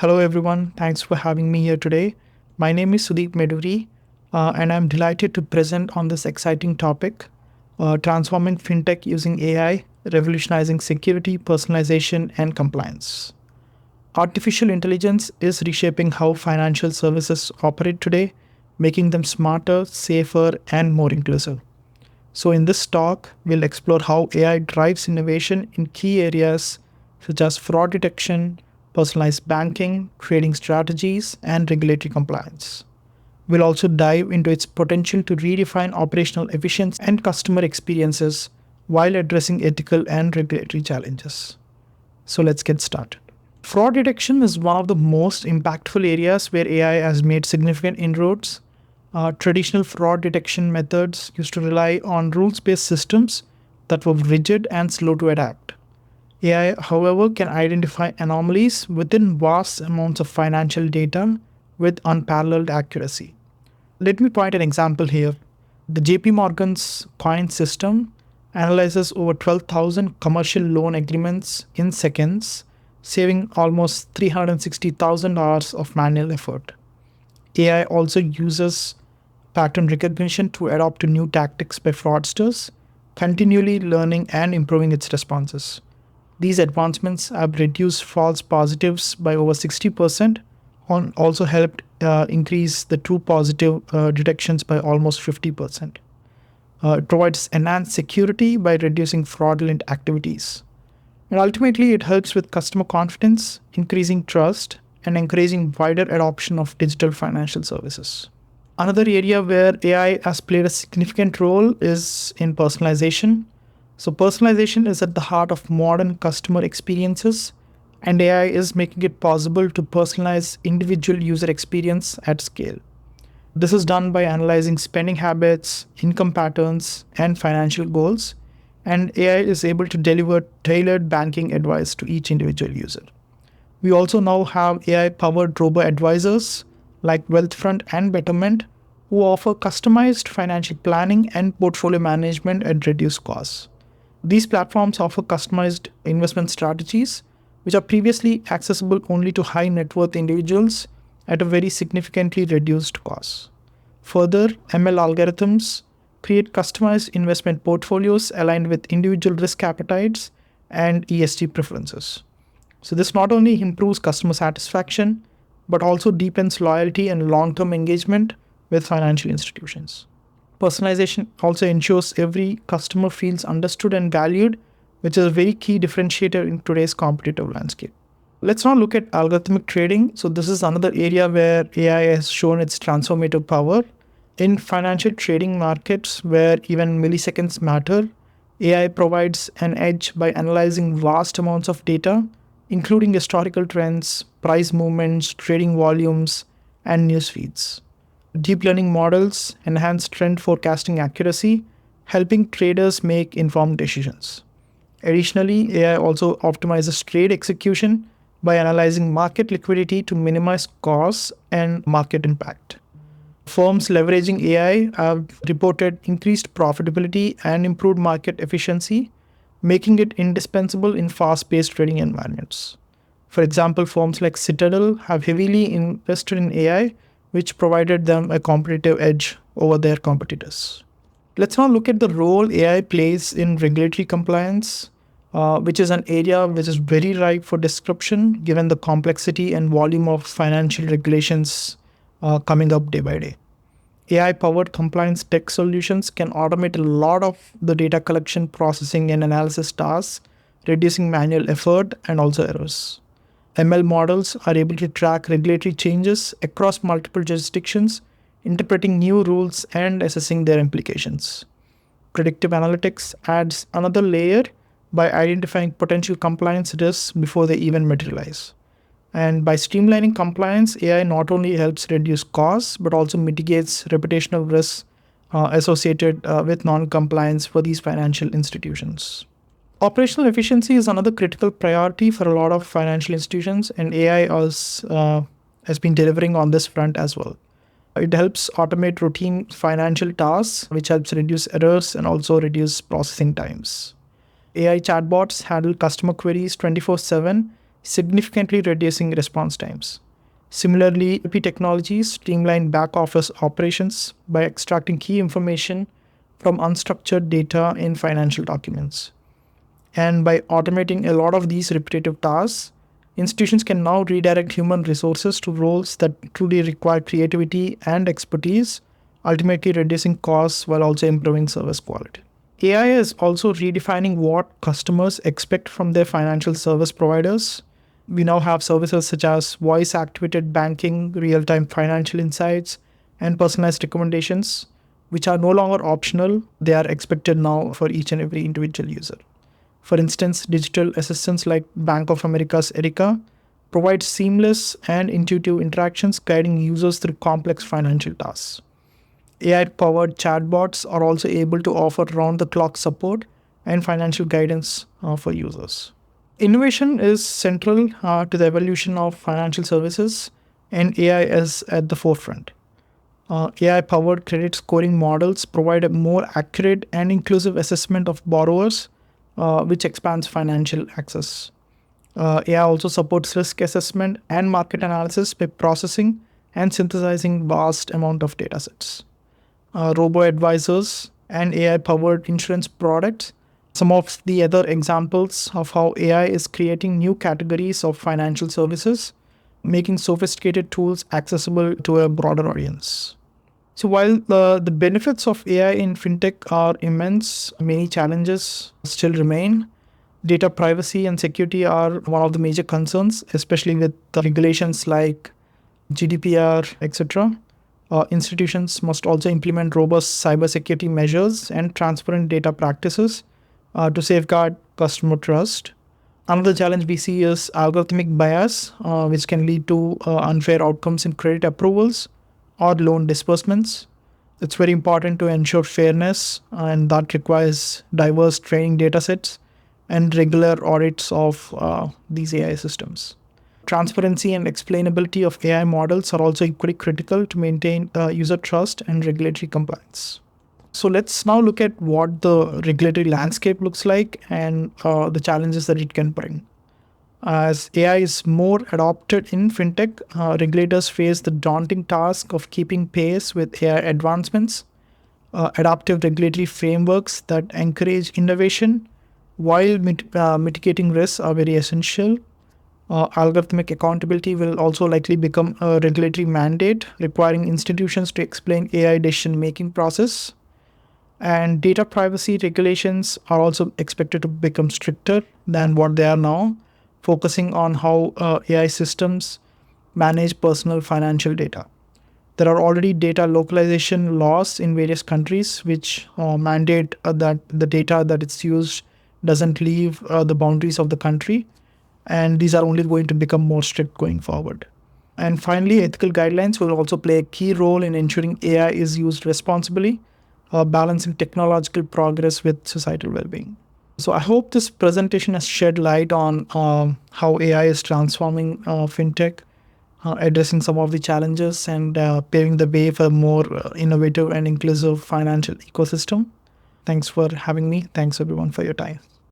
Hello, everyone. Thanks for having me here today. My name is Sudeep Meduri, and I'm delighted to present on this exciting topic transforming fintech using AI, revolutionizing security, personalization, and compliance. Artificial intelligence is reshaping how financial services operate today, making them smarter, safer, and more inclusive. So, in this talk, we'll explore how AI drives innovation in key areas such as fraud detection, personalized banking, trading strategies, and regulatory compliance. We'll also dive into its potential to redefine operational efficiency and customer experiences while addressing ethical and regulatory challenges. So, let's get started. Fraud detection is one of the most impactful areas where AI has made significant inroads. Traditional fraud detection methods used to rely on rules based systems that were rigid and slow to adapt. AI, however, can identify anomalies within vast amounts of financial data with unparalleled accuracy. Let me point an example here. The JP Morgan's coin system analyzes over 12,000 commercial loan agreements in seconds, saving almost 360,000 hours of manual effort. AI also uses pattern recognition to adapt to new tactics by fraudsters, continually learning and improving its responses. These advancements have reduced false positives by over 60% and also helped increase the true positive detections by almost 50%. It provides enhanced security by reducing fraudulent activities. And ultimately, it helps with customer confidence, increasing trust, and encouraging wider adoption of digital financial services. Another area where AI has played a significant role is in personalization. So, personalization is at the heart of modern customer experiences, and AI is making it possible to personalize individual user experience at scale. This is done by analyzing spending habits, income patterns, and financial goals, and AI is able to deliver tailored banking advice to each individual user. We also now have AI powered robo advisors like Wealthfront and Betterment who offer customized financial planning and portfolio management at reduced costs. These platforms offer customized investment strategies, which are previously accessible only to high net worth individuals at a very significantly reduced cost. Further, ML algorithms create customized investment portfolios aligned with individual risk appetites and ESG preferences. So, this not only improves customer satisfaction, but also deepens loyalty and long term engagement with financial institutions. Personalization also ensures every customer feels understood and valued, which is a very key differentiator in today's competitive landscape. Let's now look at algorithmic trading. So, this is another area where AI has shown its transformative power. In financial trading markets, where even milliseconds matter, AI provides an edge by analyzing vast amounts of data, including historical trends, price movements, trading volumes, and news feeds. Deep learning models enhance trend forecasting accuracy, helping traders make informed decisions. Additionally, AI also optimizes trade execution by analyzing market liquidity to minimize costs and market impact. Firms leveraging AI have reported increased profitability and improved market efficiency, making it indispensable in fast paced trading environments. For example, firms like Citadel have heavily invested in AI, which provided them a competitive edge over their competitors. Let's now look at the role AI plays in regulatory compliance, which is an area which is very ripe for disruption given the complexity and volume of financial regulations coming up day by day. AI powered compliance tech solutions can automate a lot of the data collection, processing, and analysis tasks, reducing manual effort and also errors. ML models are able to track regulatory changes across multiple jurisdictions, interpreting new rules and assessing their implications. Predictive analytics adds another layer by identifying potential compliance risks before they even materialize. And by streamlining compliance, AI not only helps reduce costs but also mitigates reputational risks associated with non compliance for these financial institutions. Operational efficiency is another critical priority for a lot of financial institutions, and AI has been delivering on this front as well. It helps automate routine financial tasks, which helps reduce errors and also reduce processing times. AI chatbots handle customer queries 24/7, significantly reducing response times. Similarly, IoT technologies streamline back office operations by extracting key information from unstructured data in financial documents. And by automating a lot of these repetitive tasks, institutions can now redirect human resources to roles that truly require creativity and expertise, ultimately reducing costs while also improving service quality. AI is also redefining what customers expect from their financial service providers. We now have services such as voice activated banking, real time financial insights, and personalized recommendations, which are no longer optional. They are expected now for each and every individual user. For instance, digital assistants like Bank of America's Erica provide seamless and intuitive interactions guiding users through complex financial tasks. AI powered chatbots are also able to offer round the clock support and financial guidance for users. Innovation is central to the evolution of financial services, and AI is at the forefront. AI powered credit scoring models provide a more accurate and inclusive assessment of borrowers, which expands financial access. AI also supports risk assessment and market analysis by processing and synthesizing vast amount of datasets. Robo advisors and AI powered insurance products. Some of the other examples of how AI is creating new categories of financial services, making sophisticated tools accessible to a broader audience. So, while the benefits of AI in fintech are immense, many challenges still remain. Data privacy and security are one of the major concerns, especially with the regulations like GDPR, etc. Institutions must also implement robust cybersecurity measures and transparent data practices to safeguard customer trust. Another challenge we see is algorithmic bias, which can lead to unfair outcomes in credit approvals or loan disbursements. It's very important to ensure fairness, and that requires diverse training datasets and regular audits of these AI systems. Transparency and explainability of AI models are also equally critical to maintain user trust and regulatory compliance. So let's now look at what the regulatory landscape looks like and the challenges that it can bring. As AI is more adopted in fintech, regulators face the daunting task of keeping pace with AI advancements. Adaptive regulatory frameworks that encourage innovation while mitigating risks are very essential. Algorithmic accountability will also likely become a regulatory mandate, requiring institutions to explain AI decision making process. And data privacy regulations are also expected to become stricter than what they are now, focusing on how AI systems manage personal financial data. There are already data localization laws in various countries which mandate that the data that it's used doesn't leave the boundaries of the country, and these are only going to become more strict going forward. And finally, ethical guidelines will also play a key role in ensuring AI is used responsibly, balancing technological progress with societal well-being. So I hope this presentation has shed light on how AI is transforming fintech, addressing some of the challenges and paving the way for a more innovative and inclusive financial ecosystem. Thanks for having me. Thanks everyone for your time.